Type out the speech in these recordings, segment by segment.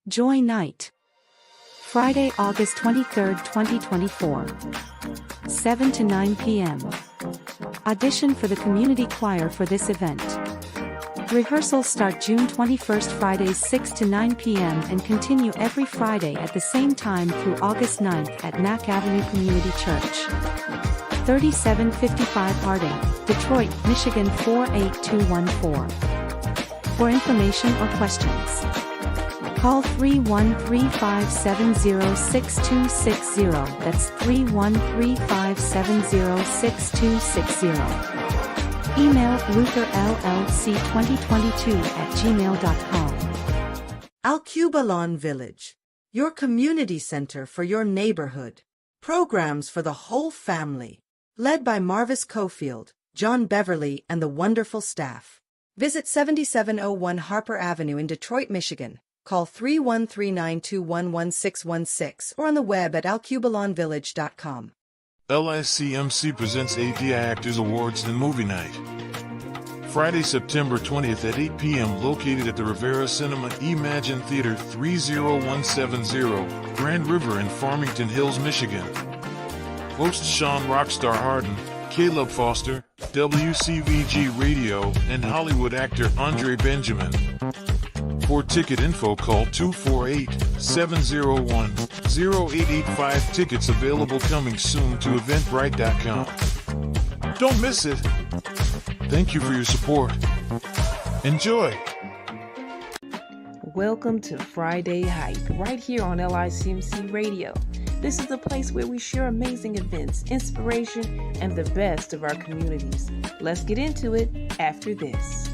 Joy Night. Friday, August 23, 2024. 7 to 9 p.m. Audition for the community choir for this event. Rehearsals start June 21st, Fridays 6 to 9 p.m. and continue every Friday at the same time through August 9th at Mack Avenue Community Church. 3755 Harding, Detroit, Michigan 48214. For information or questions, call 313-570-6260. That's 313-570-6260. Email lutherllc2022@gmail.com. Al-Qubalon Village, your community center for your neighborhood. Programs for the whole family. Led by Marvis Cofield, John Beverly, and the wonderful staff. Visit 7701 Harper Avenue in Detroit, Michigan. Call 313-921-1616 or on the web at alqubalonvillage.com. LICMC presents ADI Actors Awards and Movie Night. Friday, September 20th at 8 p.m. located at the Rivera Cinema Imagine Theater 30170, Grand River in Farmington Hills, Michigan. Hosts Sean Rockstar Harden, Caleb Foster, WCVG Radio, and Hollywood actor Andre Benjamin. For ticket info, call 248-701-0885. Tickets available coming soon to Eventbrite.com. Don't miss it. Thank you for your support. Enjoy. Welcome to Friday Hype, right here on LICMC Radio. This is the place where we share amazing events, inspiration, and the best of our communities. Let's get into it after this.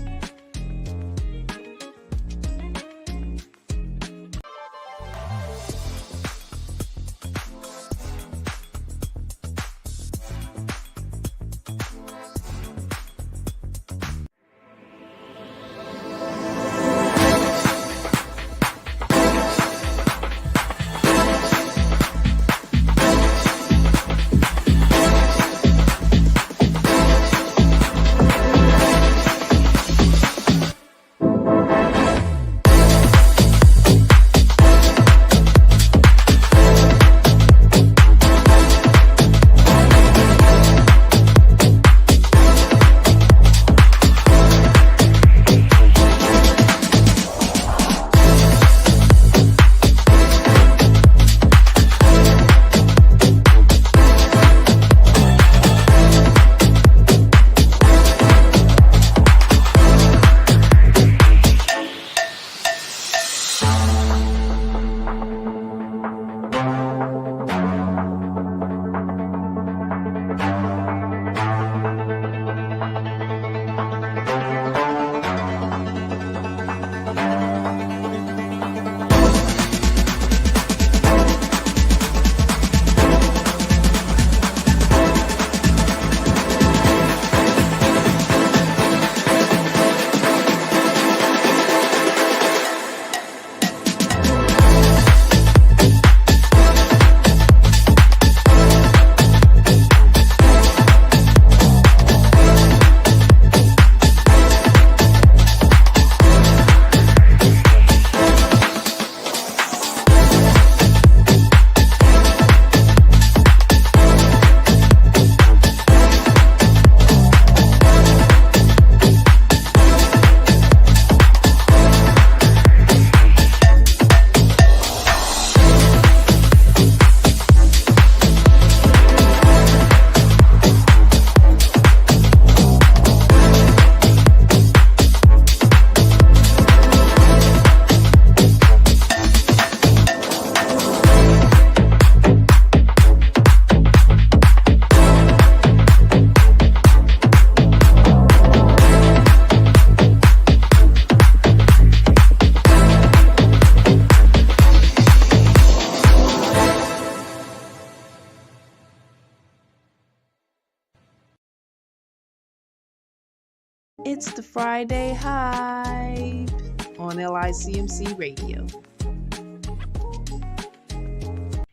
It's the Friday Hype on LICMC Radio.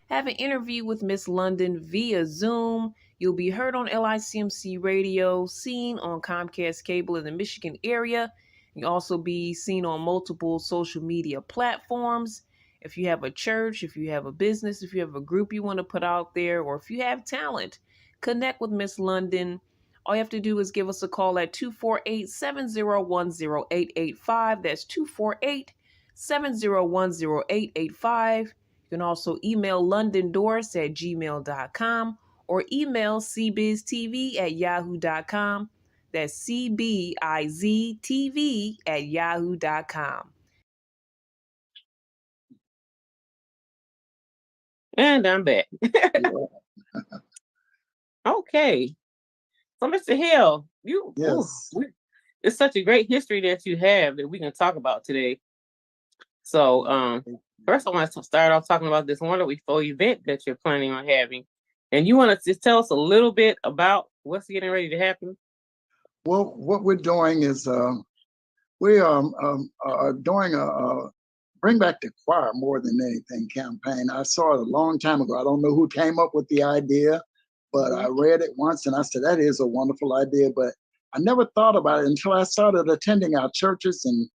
Have an interview with Miss London via Zoom. You'll be heard on LICMC Radio, seen on Comcast Cable in the Michigan area. You'll also be seen on multiple social media platforms. If you have a church, if you have a business, if you have a group you want to put out there, or if you have talent, connect with Miss London. All you have to do is give us a call at 248-701-0885. That's 248-701-0885. You can also email londondoris@gmail.com or email cbiztv@yahoo.com. That's cbiztv@yahoo.com. And I'm back. Okay. So, Mr. Hill, Yes. it's such a great history that you have that we can talk about today. So, first I want to start off talking about this wonderful event that you're planning on having. And you want to just tell us a little bit about what's getting ready to happen? Well, what we're doing is we are doing a Bring Back the Choir more than anything campaign. I saw it a long time ago. I don't know who came up with the idea, but I read it once and I said, that is a wonderful idea. But I never thought about it until I started attending our churches and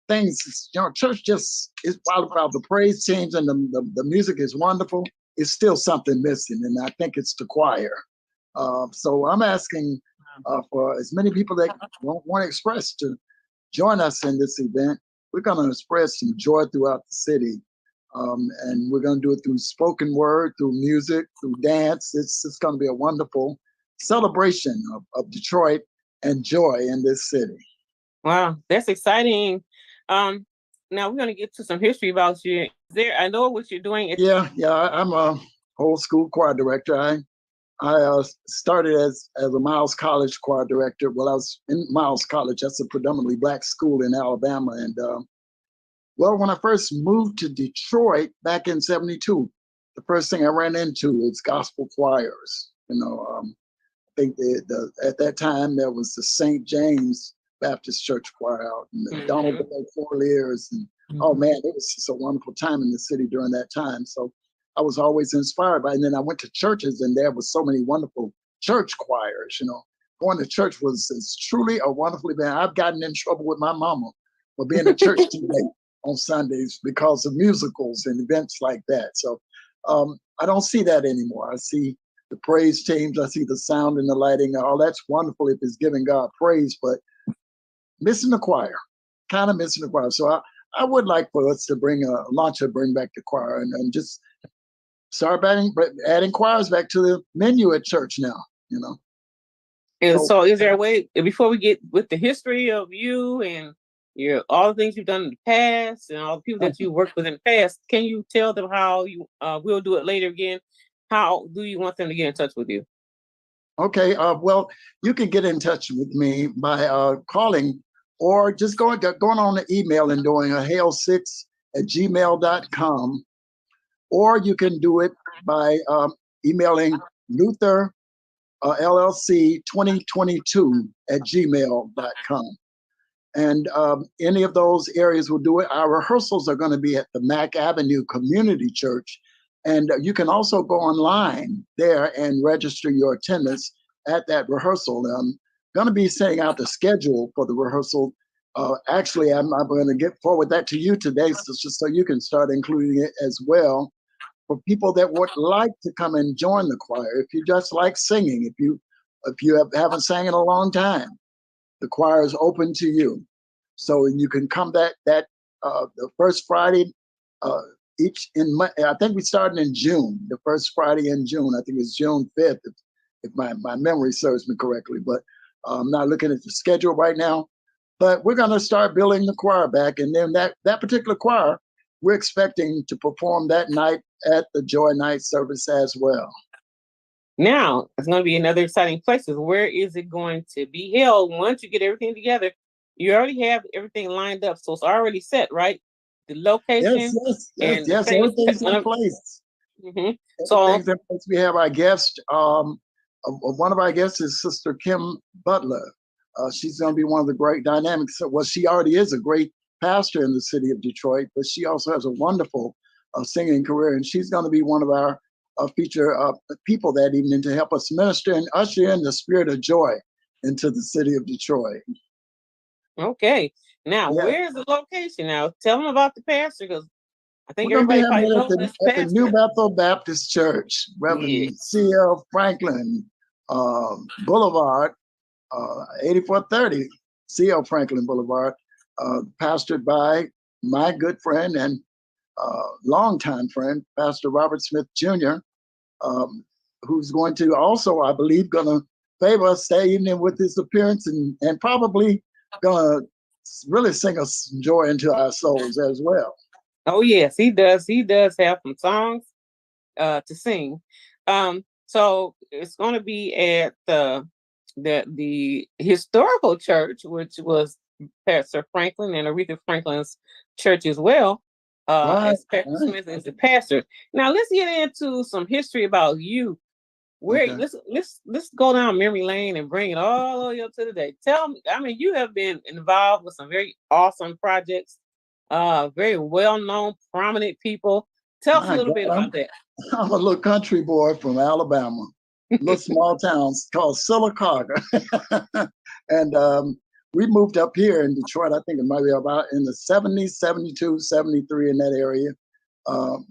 things. Church just is while the praise teams and the music is wonderful, it's still something missing. And I think it's the choir. So I'm asking for as many people that want to express to join us in this event. We're going to express some joy throughout the city. And we're going to do it through spoken word, through music, through dance. It's going to be a wonderful celebration of Detroit and joy in this city. Wow, that's exciting. Now we're going to get to some history about you. I know what you're doing. Yeah, I'm a old school choir director. I started as a Miles College choir director. Well, I was in Miles College. That's a predominantly Black school in Alabama. And well, when I first moved to Detroit back in '72, the first thing I ran into was gospel choirs. I think at that time there was the St. James Baptist Church choir out and the Donald Bell Foursquares. And oh man, it was just a wonderful time in the city during that time. So I was always inspired by it. And then I went to churches and there was so many wonderful church choirs. Going to church is truly a wonderful event. I've gotten in trouble with my mama for being at church too late on Sundays because of musicals and events like that. So I don't see that anymore. I see the praise teams. I see the sound and the lighting. All that's wonderful if it's giving God praise, but missing the choir, kind of missing the choir. So I would like for us to Bring Back the Choir and just start adding choirs back to the menu at church now, And so is there a way, before we get with the history of you and all the things you've done in the past and all the people that you worked with in the past, can you tell them how you, we'll do it later again, how do you want them to get in touch with you? Okay, well, you can get in touch with me by calling or just going on the email and doing a hail6@gmail.com. Or you can do it by emailing Luther LLC 2022@gmail.com. And any of those areas will do it. Our rehearsals are going to be at the Mack Avenue Community Church. And you can also go online there and register your attendance at that rehearsal. I'm going to be sending out the schedule for the rehearsal. Actually, I'm going to forward that to you today, just so you can start including it as well. For people that would like to come and join the choir, if you just like singing, if you haven't sang in a long time, the choir is open to you. So you can come the first Friday I think we started in June, the first Friday in June. I think it's June 5th, if my memory serves me correctly. But I'm not looking at the schedule right now. But we're going to start building the choir back, and then that particular choir, we're expecting to perform that night at the Joy Night service as well. Now, it's going to be another exciting place. Where is it going to be held? Once you get everything together, you already have everything lined up. So it's already set, right? The location. Yes, everything's in place. So everything's in place. We have our guest. One of our guests is Sister Kim Butler. She's going to be one of the great dynamics. Well, she already is a great pastor in the city of Detroit, but she also has a wonderful singing career, and she's going to be one of our feature people that evening to help us minister and usher in the spirit of joy into the city of Detroit. Okay. Now, where's the location? Now, tell them about the pastor, because I think We're going to be everybody having probably it knows this at the New pastor. Bethel Baptist Church, Yeah. Reverend C.L. Franklin Boulevard, 8430 C.L. Franklin Boulevard, pastored by my good friend and longtime friend, Pastor Robert Smith Jr., who's going to also, I believe, going to favor us that evening with his appearance and probably going to really sing us joy into our souls as well. Oh yes, he does. He does have some songs to sing. So it's going to be at the historical church, which was Pastor Franklin and Aretha Franklin's church as well. Right, As Pastor Smith is the pastor. Now let's get into some history about you. Where Okay. let's go down memory lane and bring it all the way up to today. Tell me, I mean, you have been involved with some very awesome projects, very well-known, prominent people. Tell us a My little bit God, about that. I'm a little country boy from Alabama, little small town called Sylacauga. And we moved up here in Detroit, I think it might be about in the 70s, 72, 73 in that area.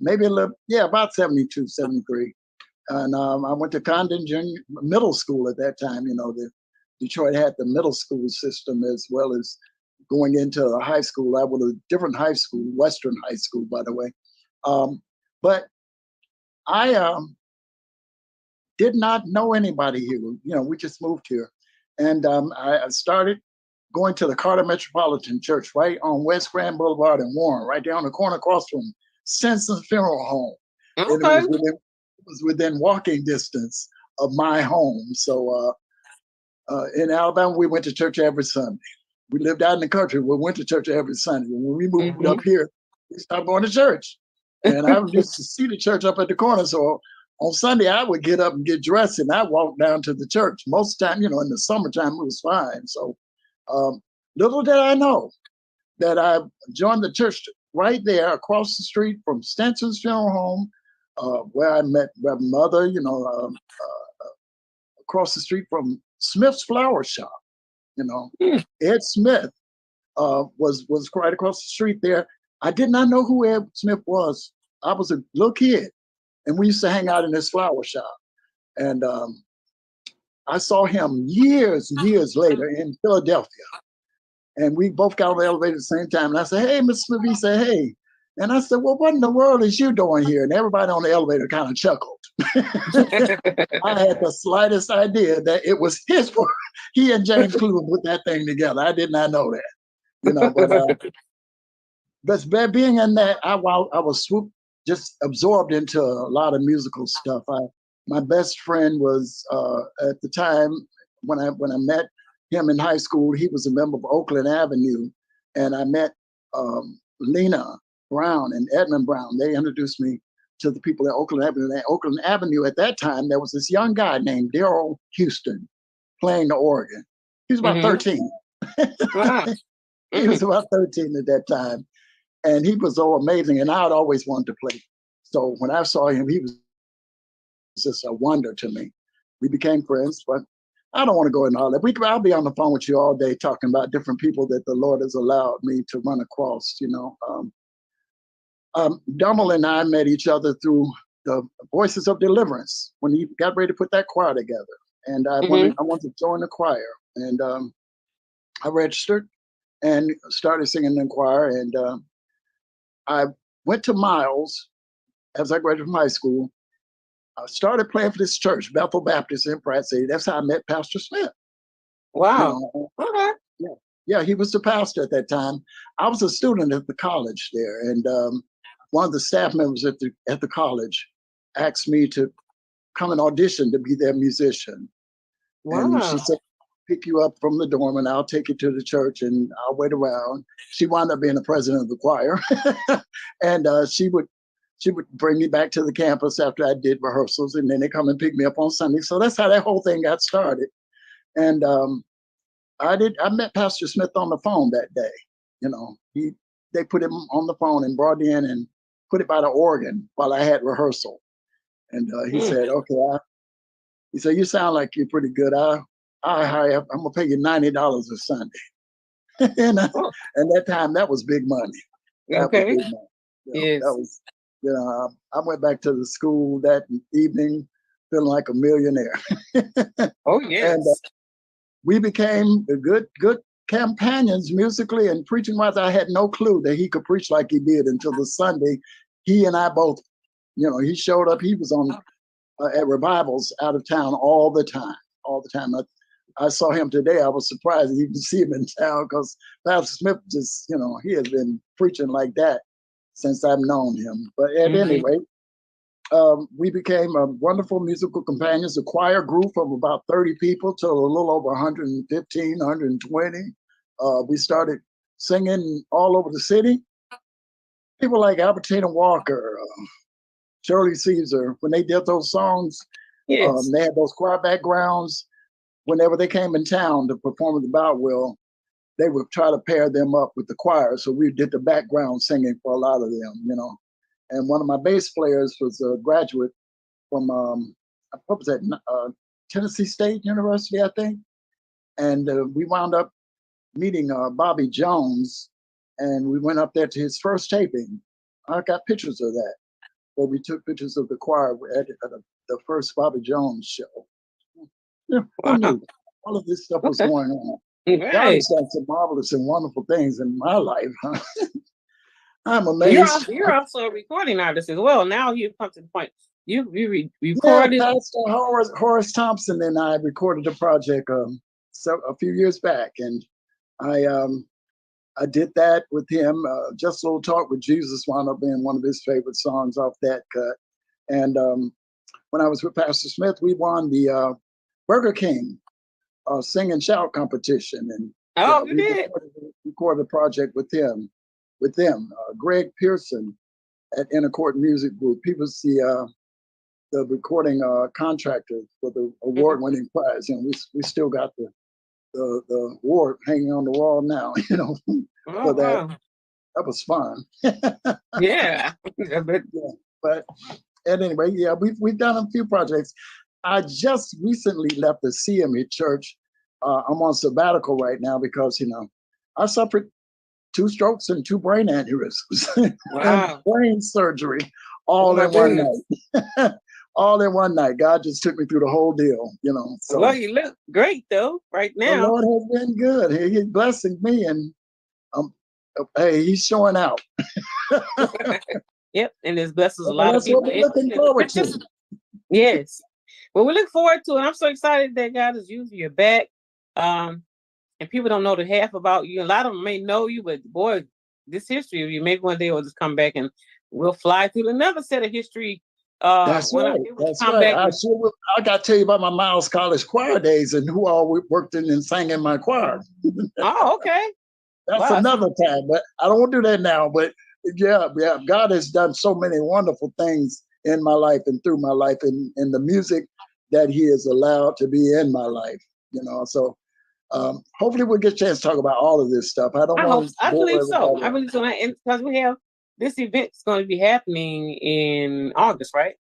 Maybe a little, yeah, about 72, 73. And I went to Condon Junior Middle School at that time. You know, Detroit had the middle school system as well as going into a high school. I went to a different high school, Western High School, by the way. But I did not know anybody here. You know, we just moved here. And I started going to the Carter Metropolitan Church right on West Grand Boulevard in Warren, right down the corner across from Simpson's Funeral Home. Okay. And it was within walking distance of my home. So in Alabama, we went to church every Sunday. We lived out in the country. We went to church every Sunday. When we moved up here, we started going to church. And I used to see the church up at the corner. So on Sunday, I would get up and get dressed and I walked down to the church. Most of the time, you know, in the summertime, it was fine. So little did I know that I joined the church right there across the street from Stenson's Funeral Home, where I met my mother, you know, across the street from Smith's Flower Shop. You know, Ed Smith was right across the street there. I did not know who Ed Smith was. I was a little kid, and we used to hang out in his flower shop. And I saw him years later in Philadelphia. And we both got on the elevator at the same time. And I said, "Hey, Mr. Smith." He said, "Hey." And I said, "Well, what in the world is you doing here?" And everybody on the elevator kind of chuckled. I had the slightest idea that it was his work. He and James Cleveland put that thing together. I did not know that. You know, but being in that, I was just absorbed into a lot of musical stuff. My best friend was at the time when I met him in high school. He was a member of Oakland Avenue, and I met Lena Brown and Edmund Brown. They introduced me to the people at Oakland Avenue. At Oakland Avenue at that time, there was this young guy named Daryl Houston playing the organ. He was about 13. He was about 13 at that time. And he was so amazing. And I had always wanted to play. So when I saw him, he was just a wonder to me. We became friends, but I don't want to go into all that. I'll be on the phone with you all day talking about different people that the Lord has allowed me to run across, you know. Dummel and I met each other through the Voices of Deliverance when he got ready to put that choir together. And I wanted to join the choir. And I registered and started singing in the choir. And I went to Miles as I graduated from high school. I started playing for this church, Bethel Baptist in Pratt City. That's how I met Pastor Smith. Wow. You know, yeah, he was the pastor at that time. I was a student at the college there, and one of the staff members at the college asked me to come and audition to be their musician. Wow. And she said, "Pick you up from the dorm and I'll take you to the church and I'll wait around." She wound up being the president of the choir. And she would bring me back to the campus after I did rehearsals, and then they come and pick me up on Sunday. So that's how that whole thing got started. And I met Pastor Smith on the phone that day. You know, they put him on the phone and brought in and put it by the organ while I had rehearsal. And he said, "Okay," he said, "You sound like you're pretty good. I'll hire you. I'm gonna pay you $90 a Sunday." And that time, that was big money. That was big money. Yes. That was, I went back to the school that evening feeling like a millionaire. Oh, yes. And we became good companions musically and preaching wise. I had no clue that he could preach like he did until the Sunday. He and I both, he showed up. He was on at revivals out of town all the time. I saw him today. I was surprised to even see him in town because Pastor Smith just, he has been preaching like that since I've known him. But at any rate, we became wonderful musical companions, a choir group of about 30 people to a little over 115, 120. We started singing all over the city. People like Albertina Walker, Shirley Caesar, when they did those songs, Yes. they had those choir backgrounds. Whenever they came in town to perform at the Boutwell, they would try to pair them up with the choir. So we did the background singing for a lot of them, And one of my bass players was a graduate from, what was that, Tennessee State University, I think. And we wound up meeting Bobby Jones, and we went up there to his first taping. I got pictures of that, where we took pictures of the choir at the first Bobby Jones show. Yeah, who knew? All of this stuff was going on. Right. God has done some marvelous and wonderful things in my life. Huh? I'm amazed. You're also a recording artist as well. Now you've come to the point. You recorded. Yeah, Pastor Horace Thompson and I recorded a project a few years back, and I did that with him. Just a Little Talk with Jesus wound up being one of his favorite songs off that cut. And when I was with Pastor Smith, we won the Burger King Sing and Shout competition, and You did. Recorded a project with them. Greg Pearson at Inner Court Music Group. He was the recording contractor for the award-winning prize, and we still got the award hanging on the wall now. For that. Wow. That was fun. Yeah. But at any rate, we've done a few projects. I just recently left the CME Church. I'm on sabbatical right now because I suffered 2 strokes and 2 brain aneurysms. Wow. And brain surgery all in one night. All in one night. God just took me through the whole deal, So Well, you look great though, right now. the Lord has been good. He's blessing me, and hey, he's showing out. Yep, and this blesses a lot of That's people. what we're looking forward to. Yes. Well, we look forward to it. I'm so excited that God is using your back. And people don't know the half about you. A lot of them may know you, but boy, this history of you, maybe one day we'll just come back and we'll fly through another set of history. That's right. I got to tell you about my Miles College choir days and who all worked in and sang in my choir. Oh, okay. That's another time, but I don't want to do that now. But yeah, God has done so many wonderful things in my life and through my life and the music that he has allowed to be in my life, So hopefully we'll get a chance to talk about all of this stuff. I believe so. And because we have this event's going to be happening in August, right?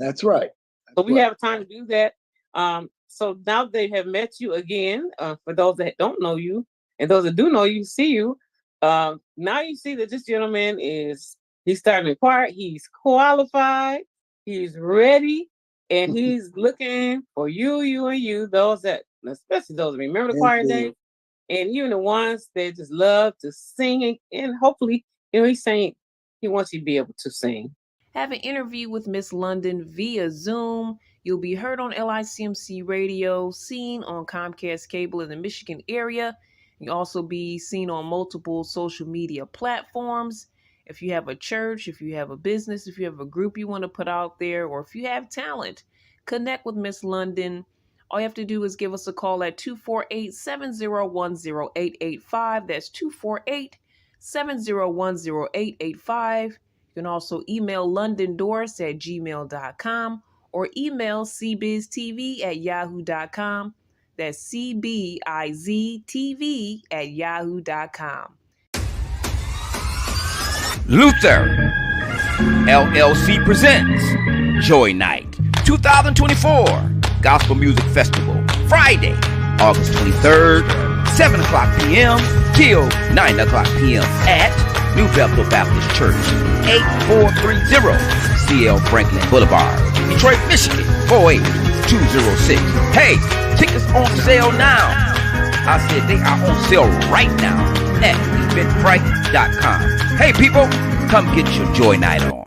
That's right. So we have time to do that. So now they have met you again. For those that don't know you, and those that do know you, see you. Now you see that this gentleman he's starting to choir. He's qualified. He's ready, and he's looking for you. Those that, especially those that remember the choir days, and even the ones that just love to sing, and hopefully, he's saying he wants you to be able to sing. Have an interview with Miss London via Zoom. You'll be heard on LICMC radio, seen on Comcast Cable in the Michigan area. You'll also be seen on multiple social media platforms. If you have a church, if you have a business, if you have a group you want to put out there, or if you have talent, connect with Miss London. All you have to do is give us a call at 248-701-0885. That's 248-701-0885. You can also email londondoris@gmail.com or email cbiztv@yahoo.com. That's cbiztv@yahoo.com. Luther LLC presents Joy Night 2024 Gospel Music Festival, Friday, August 23rd, 7 o'clock p.m. till 9 o'clock p.m. at New Bethel Baptist Church, 8430 CL Franklin Boulevard, Detroit, Michigan, 48206. Hey, tickets on sale now. I said they are on sale right now at eventbrite.com. Hey people, come get your Joy Night on.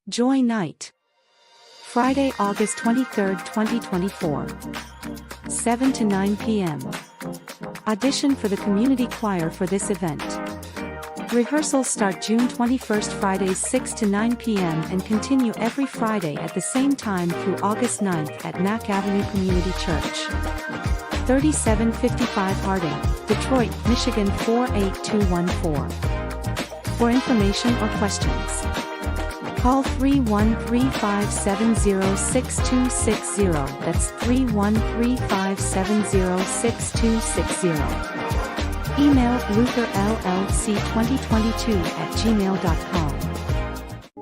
Joy Night. Friday, August 23rd, 2024. 7 to 9 p.m. Audition for the community choir for this event. Rehearsals start June 21st, Fridays 6 to 9 p.m. and continue every Friday at the same time through August 9th at Mack Avenue Community Church. 3755 Harding, Detroit, Michigan 48214. For information or questions, call 313-570-6260. That's 313-570-6260. Email lutherllc2022@gmail.com.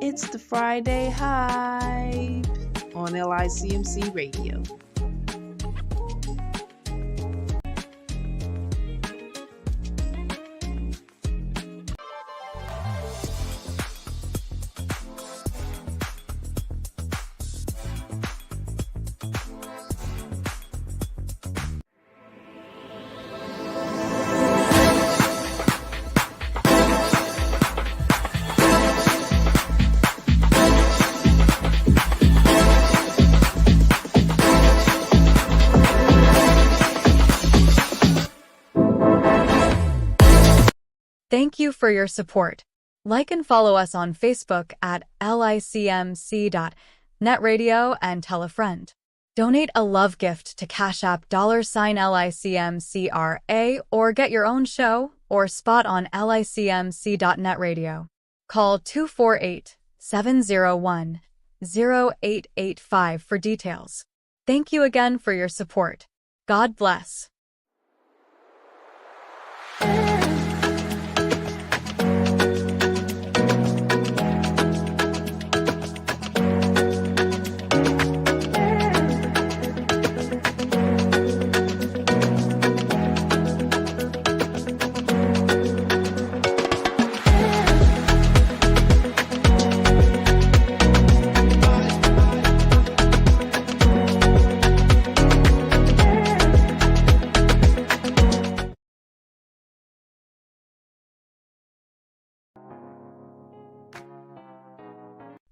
It's the Friday Hype on LICMC Radio. Thank you for your support. Like and follow us on Facebook at licmc.netradio and tell a friend. Donate a love gift to Cash App $LICMCRA or get your own show or spot on licmc.netradio. Call 248-701-0885 for details. Thank you again for your support. God bless.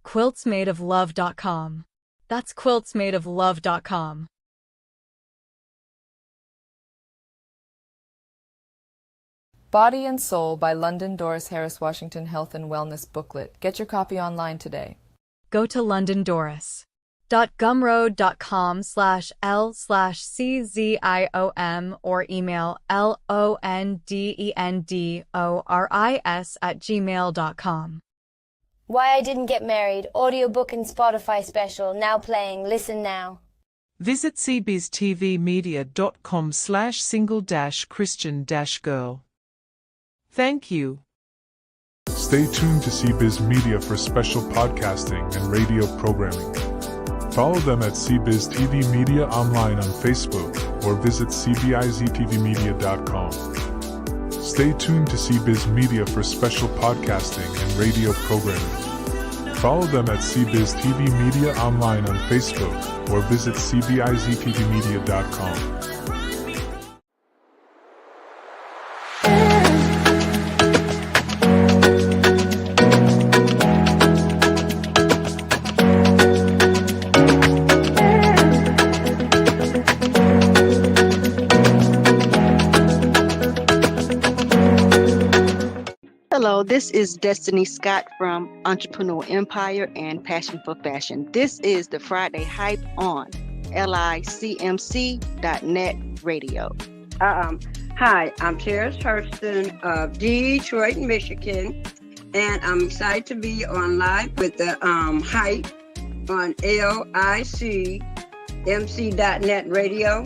quiltsmadeoflove.com. That's quiltsmadeoflove.com. Body and Soul by London Doris Harris Washington Health and Wellness Booklet. Get your copy online today. Go to londondoris.gumroad.com/l/cziom or email londendoris@gmail.com. Why I Didn't Get Married, audiobook and Spotify special, now playing. Listen now. Visit cbiztvmedia.com/single-christian-girl. Thank you. Stay tuned to CBiz Media for special podcasting and radio programming. Follow them at CBiz TV Media online on Facebook or visit cbiztvmedia.com. Stay tuned to CBiz Media for special podcasting and radio programming. Follow them at CBiz TV Media online on Facebook or visit cbiztvmedia.com. Hello, this is Destiny Scott from Entrepreneur Empire and Passion for Fashion. This is the Friday Hype on LICMC.net radio. Hi, I'm Terrence Hurston of Detroit, Michigan, and I'm excited to be on live with the Hype on LICMC.net radio.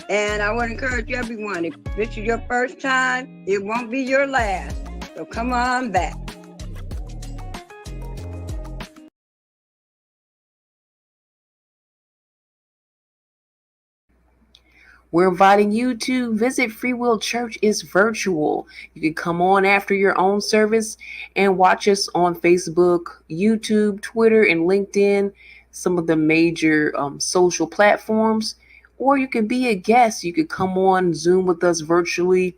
And I want to encourage everyone, if this is your first time, it won't be your last. So come on back. We're inviting you to visit Free Will Church. It's virtual. You can come on after your own service and watch us on Facebook, YouTube, Twitter, and LinkedIn, some of the major social platforms. Or you can be a guest. You could come on Zoom with us virtually,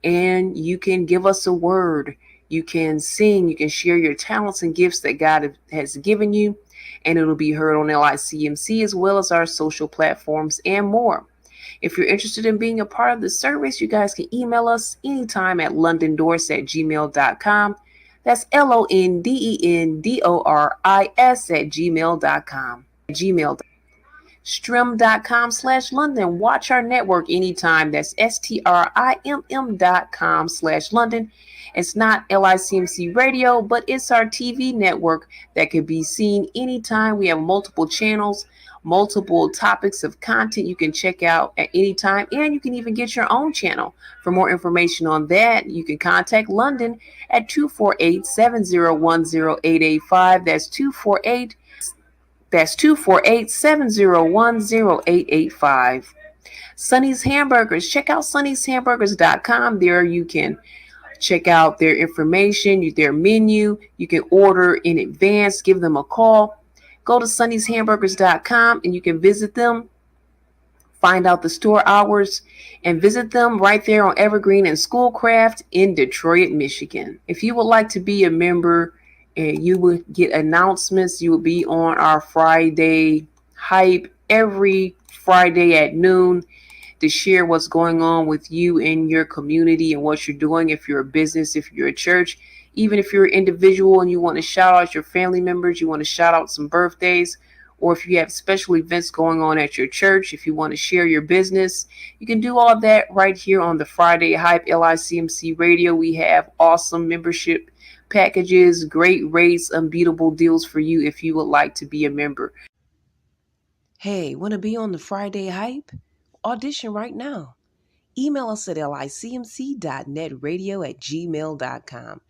and you can give us a word. You can sing. You can share your talents and gifts that God has given you, and it'll be heard on LICMC as well as our social platforms and more. If you're interested in being a part of the service, you guys can email us anytime at londendors@gmail.com. That's LONDENDORIS@gmail.com. Strim.com/London. Watch our network anytime. That's STRIMM.com/London. It's not LICMC radio, but it's our TV network that can be seen anytime. We have multiple channels, multiple topics of content you can check out at any time, and you can even get your own channel. For more information on that, you can contact London at 248-701-0885. That's 248-701-0885. Sonny's Hamburgers. Check out sunnyshamburgers.com. There you can check out their information, their menu. You can order in advance, give them a call. Go to sunnyshamburgers.com and you can visit them, find out the store hours, and visit them right there on Evergreen and Schoolcraft in Detroit, Michigan. If you would like to be a member and you will get announcements, you will be on our Friday Hype every Friday at noon to share what's going on with you in your community and what you're doing. If you're a business, if you're a church, even if you're an individual and you want to shout out your family members, you want to shout out some birthdays, or if you have special events going on at your church, if you want to share your business, you can do all that right here on the Friday Hype LICMC radio. We have awesome membership packages, great rates, unbeatable deals for you if you would like to be a member. Hey, want to be on the Friday Hype? Audition right now. Email us at licmc.netradio@gmail.com.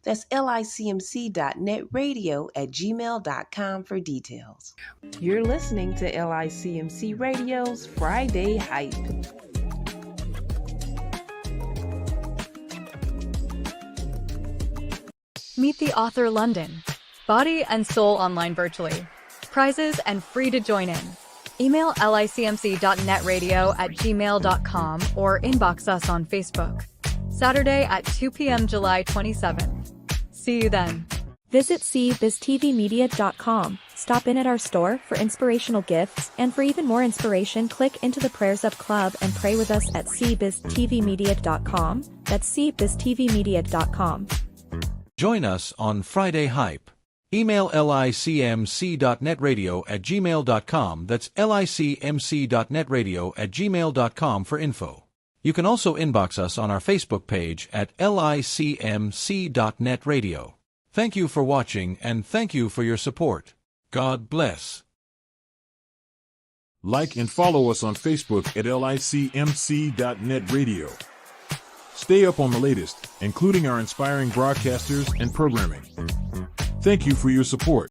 That's licmc.netradio@gmail.com for details. You're listening to LICMC Radio's Friday Hype. Meet the author London. Body and Soul online virtually. Prizes and free to join in. Email licmc.netradio@gmail.com or inbox us on Facebook. Saturday at 2 p.m. July 27th. See you then. Visit cbiztvmedia.com. Stop in at our store for inspirational gifts, and for even more inspiration, click into the Prayers Up Club and pray with us at cbiztvmedia.com. That's cbiztvmedia.com. Join us on Friday Hype. Email licmc.netradio@gmail.com. That's licmc.netradio@gmail.com for info. You can also inbox us on our Facebook page at licmc.netradio. Thank you for watching, and thank you for your support. God bless. Like and follow us on Facebook at licmc.net radio. Stay up on the latest, including our inspiring broadcasters and programming. Thank you for your support.